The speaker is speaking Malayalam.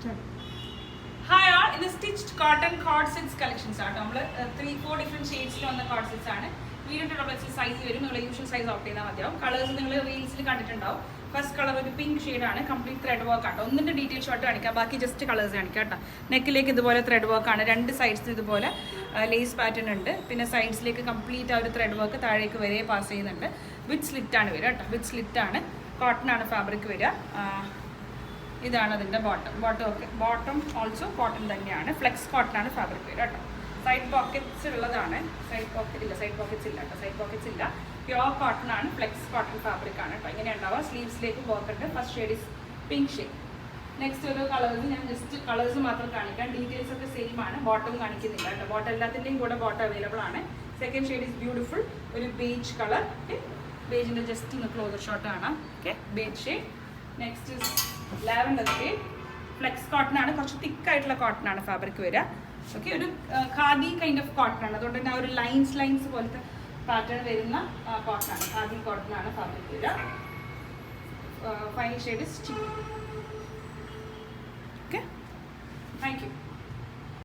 Hi all, in the stitched cotton cord sets collections are 3-4 different shades on the cord sets ആണ്. വീഡിയോയുടെ ഡബിൾ സൈസ് വരും. നിങ്ങൾ യൂഷ്വൽ സൈസ് ഓപ്റ്റ് ചെയ്താൽ മതിയാവും. കളേഴ്സ് നിങ്ങൾ റീൽസിൽ കണ്ടിട്ടുണ്ടാവും. ഫസ്റ്റ് കളർ ഒരു പിങ്ക് ഷെയ്ഡാണ്, കംപ്ലീറ്റ് ത്രെഡ് വർക്ക് ആണ്. ഒന്നിൻ്റെ ഡീറ്റെയിൽ ഷോട്ട് കാണിക്കാം, ബാക്കി ജസ്റ്റ് കളേഴ്സ് കാണിക്കാം കേട്ടോ. നെക്കിലേക്ക് ഇതുപോലെ ത്രെഡ് വർക്ക് ആണ്, രണ്ട് സൈഡ്സ് ഇതുപോലെ ലേസ് പാറ്റേൺ ഉണ്ട്. പിന്നെ സൈഡ്സിലേക്ക് കംപ്ലീറ്റ് ആ ഒരു ത്രെഡ് വർക്ക് താഴേക്ക് വരെ പാസ് ചെയ്യുന്നുണ്ട്. വിത്ത് സ്ലിറ്റാണ് വരിക കേട്ടോ, വിത്ത് സ്ലിറ്റാണ്. കോട്ടൺ ആണ് ഫാബ്രിക് വരിക. ഇതാണ് അതിൻ്റെ ബോട്ടം ഓൾസോ കോട്ടൺ തന്നെയാണ്. ഫ്ലെക്സ് കോട്ടൺ ആണ് ഫാബ്രിക് വരിക കേട്ടോ. സൈഡ് പോക്കറ്റ്സ് ഉള്ളതാണ്. സൈഡ് പോക്കറ്റ്സ് ഇല്ല കേട്ടോ, സൈഡ് പോക്കറ്റ്സ് ഇല്ല. പ്യോർ കോട്ടൺ ആണ്, ഫ്ലെക്സ് കോട്ടൺ ഫാബ്രിക് ആണ് കേട്ടോ. ഇങ്ങനെ ഉണ്ടാവുക. സ്ലീവ്സിലേക്ക് വർക്ക് ഉണ്ട്. First shade is pink shade. Next ഒരു കളേഴ്സ് ഞാൻ ജസ്റ്റ് കളേഴ്സ് മാത്രം കാണിക്കാം. ഡീറ്റെയിൽസ് ഒക്കെ സെയിം ആണ്, ബോട്ടം കാണിക്കുന്നില്ല കേട്ടോ. ബോട്ടം എല്ലാത്തിൻ്റെയും കൂടെ ബോട്ടം അവൈലബിൾ ആണ്. സെക്കൻഡ് ഷെയ്ഡ് ഇസ് ബ്യൂട്ടിഫുൾ, ഒരു ബേജ് കളർ. ബേജിൻ്റെ ജസ്റ്റ് ഒന്ന് ക്ലോസർ ഷോട്ട് കാണാം. Okay, beige shade. Next is lavender shade. Flex cotton ആണ്, കുറച്ച് തിക്കായിട്ടുള്ള കോട്ടൺ ആണ് ഫാബ്രിക് വരിക. ഓക്കെ, ഒരു ഖാദി കൈൻഡ് ഓഫ് കോട്ടൺ ആണ്. അതുകൊണ്ട് തന്നെ ആ ഒരു ലൈൻസ് പോലത്തെ പാറ്റേൺ വരുന്ന കോട്ടൺ ആണ്. ഖാദി കോട്ടൺ ആണ് ഫാബ്രിക് വരിക. Final shade is